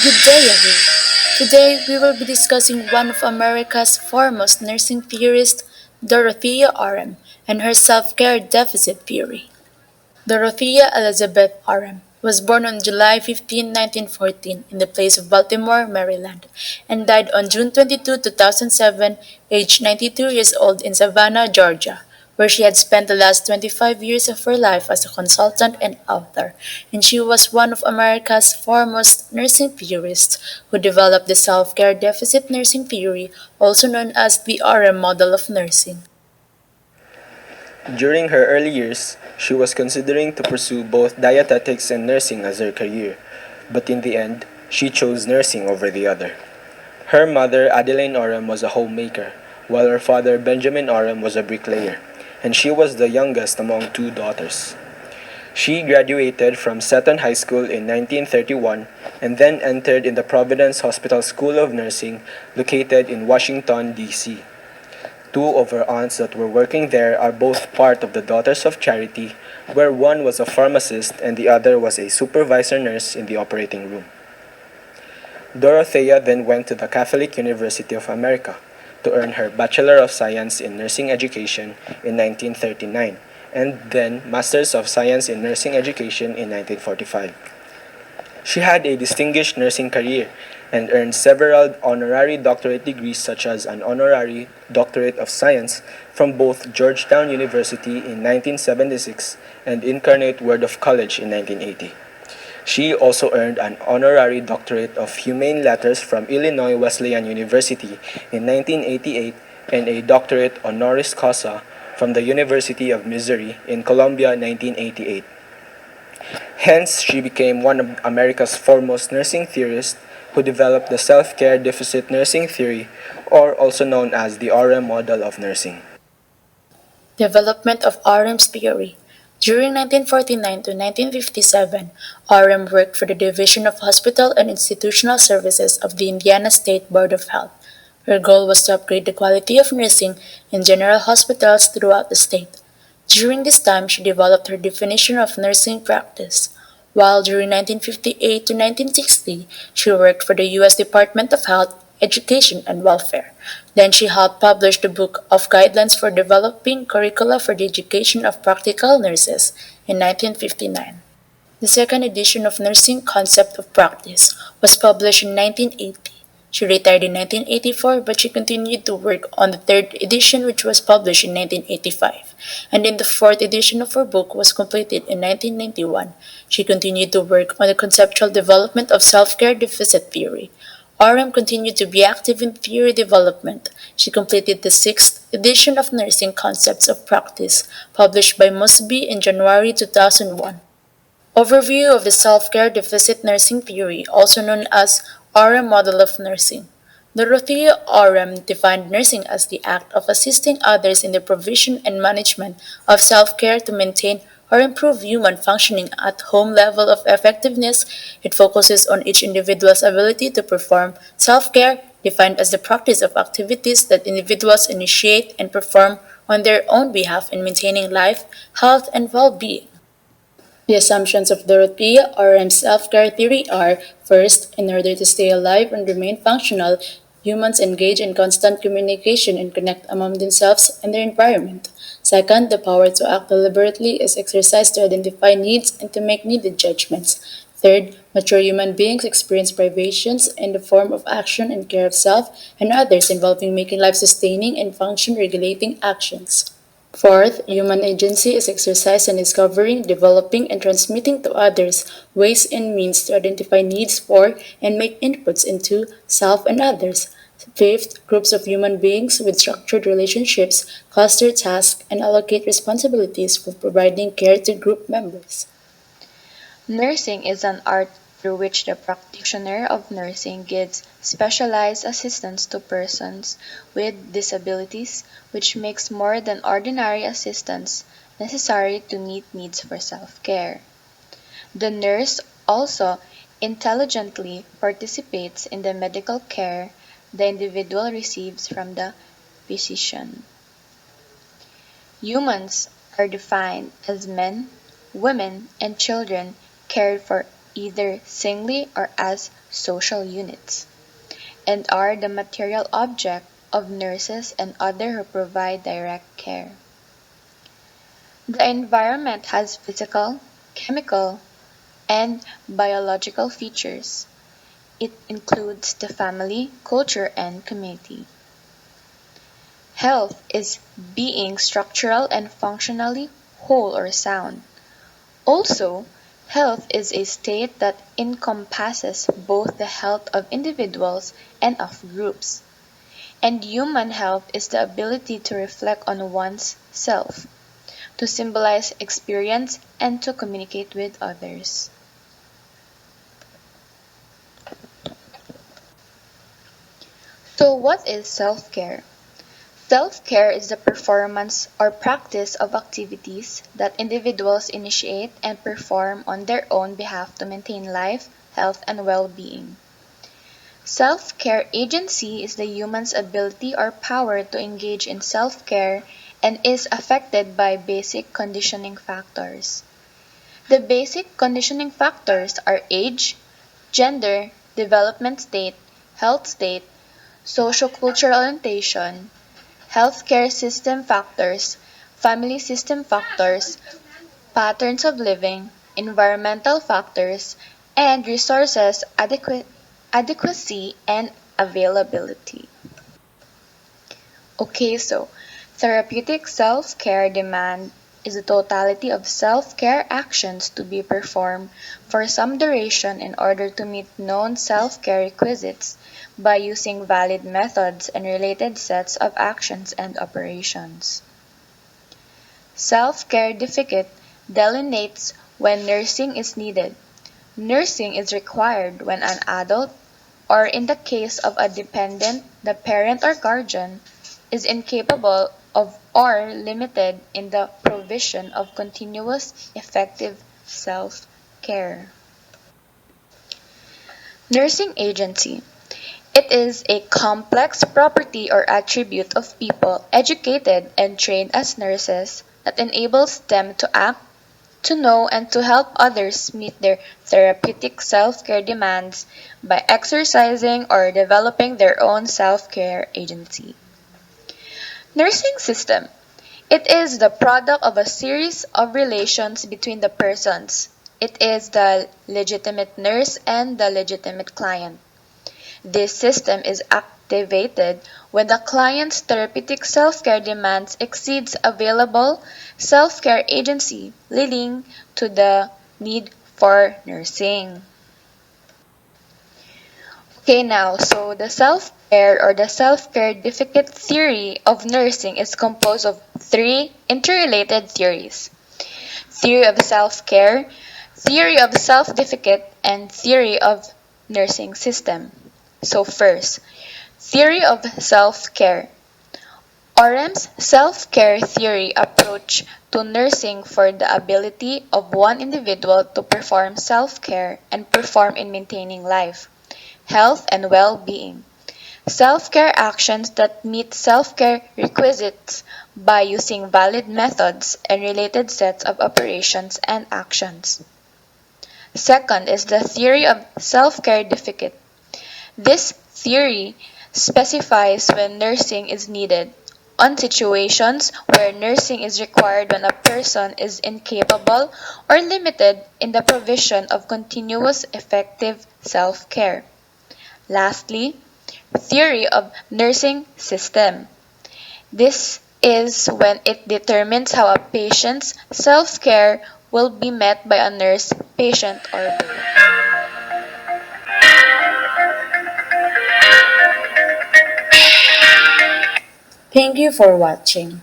Good day, everyone. Today, we will be discussing one of America's foremost nursing theorists, Dorothea Orem, and her self-care deficit theory. Dorothea Elizabeth Orem was born on July 15, 1914, in the place of Baltimore, Maryland, and died on June 22, 2007, aged 92 years old in Savannah, Georgia, where she had spent the last 25 years of her life as a consultant and author, and she was one of America's foremost nursing theorists who developed the self-care deficit nursing theory, also known as the RM model of nursing. During her early years, she was considering to pursue both dietetics and nursing as her career, but in the end, she chose nursing over the other. Her mother, Adeline Orem, was a homemaker, while her father, Benjamin Orem, was a bricklayer, and she was the youngest among two daughters. She graduated from Seton High School in 1931 and then entered in the Providence Hospital School of Nursing located in Washington, D.C. Two of her aunts that were working there are both part of the Daughters of Charity, where one was a pharmacist and the other was a supervisor nurse in the operating room. Dorothea then went to the Catholic University of America to earn her Bachelor of Science in Nursing Education in 1939 and then Masters of Science in Nursing Education in 1945. She had a distinguished nursing career and earned several honorary doctorate degrees such as an honorary doctorate of science from both Georgetown University in 1976 and Incarnate Word of College in 1980. She also earned an honorary doctorate of humane letters from Illinois Wesleyan University in 1988 and a doctorate honoris causa from the University of Missouri in Columbia 1988. Hence, she became one of America's foremost nursing theorists who developed the self-care deficit nursing theory, or also known as the Orem model of nursing. Development of Orem's theory. During 1949 to 1957, Orem worked for the Division of Hospital and Institutional Services of the Indiana State Board of Health. Her goal was to upgrade the quality of nursing in general hospitals throughout the state. During this time, she developed her definition of nursing practice. While during 1958 to 1960, she worked for the U.S. Department of Health, Education, and Welfare. Then she helped publish the Book of Guidelines for Developing Curricula for the Education of Practical Nurses in 1959. The second edition of Nursing Concept of Practice was published in 1980. She retired in 1984, but she continued to work on the third edition, which was published in 1985. And in the fourth edition of her book was completed in 1991. She continued to work on the conceptual development of self-care deficit theory. Orem continued to be active in theory development. She completed the sixth edition of Nursing Concepts of Practice, published by Mosby in January 2001. Overview of the self-care deficit nursing theory, also known as Orem model of nursing. Dorothea Orem defined nursing as the act of assisting others in the provision and management of self-care to maintain or improve human functioning at home level of effectiveness. It focuses on each individual's ability to perform self-care, defined as the practice of activities that individuals initiate and perform on their own behalf in maintaining life, health, and well-being. The assumptions of Dorothea Orem's self-care theory are: first, in order to stay alive and remain functional, humans engage in constant communication and connect among themselves and their environment. Second, the power to act deliberately is exercised to identify needs and to make needed judgments. Third, mature human beings experience privations in the form of action and care of self and others involving making life sustaining and function regulating actions. Fourth, human agency is exercised in discovering, developing, and transmitting to others ways and means to identify needs for and make inputs into self and others. Fifth, groups of human beings with structured relationships cluster tasks and allocate responsibilities for providing care to group members. Nursing is an art through which the practitioner of nursing gives specialized assistance to persons with disabilities, which makes more than ordinary assistance necessary to meet needs for self-care. The nurse also intelligently participates in the medical care the individual receives from the physician. Humans are defined as men, women, and children cared for either singly or as social units, and are the material object of nurses and others who provide direct care. The environment has physical, chemical, and biological features. It includes the family, culture, and community. Health is being structural and functionally whole or sound. Also, health is a state that encompasses both the health of individuals and of groups. And human health is the ability to reflect on one's self, to symbolize experience, and to communicate with others. So, what is self care? Self care is the performance or practice of activities that individuals initiate and perform on their own behalf to maintain life, health, and well being. Self care agency is the human's ability or power to engage in self care and is affected by basic conditioning factors. The basic conditioning factors are age, gender, development state, health state, social-cultural orientation, healthcare system factors, family system factors, patterns of living, environmental factors, and resources adequacy and availability. Okay, so therapeutic self-care demand is the totality of self-care actions to be performed for some duration in order to meet known self-care requisites by using valid methods and related sets of actions and operations. Self-care deficit delineates when nursing is needed. Nursing is required when an adult, or in the case of a dependent, the parent or guardian, is incapable of or limited in the provision of continuous, effective self-care. Nursing agency. It is a complex property or attribute of people educated and trained as nurses that enables them to act, to know, and to help others meet their therapeutic self-care demands by exercising or developing their own self-care agency. Nursing system. It is the product of a series of relations between the persons. It is the legitimate nurse and the legitimate client. This system is activated when the client's therapeutic self-care demands exceeds available self-care agency, leading to the need for nursing. Okay, now, so the self-care or the self-care deficit theory of nursing is composed of three interrelated theories: theory of self-care, theory of self-deficit, and theory of nursing system. So first, theory of self-care. Orem's self-care theory approach to nursing for the ability of one individual to perform self-care and perform in maintaining life, health, and well-being. Self-care actions that meet self-care requisites by using valid methods and related sets of operations and actions. Second is the theory of self-care deficit. This theory specifies when nursing is needed, on situations where nursing is required when a person is incapable or limited in the provision of continuous effective self-care. Lastly, theory of nursing system. This is when it determines how a patient's self-care will be met by a nurse, patient, or both. Thank you for watching.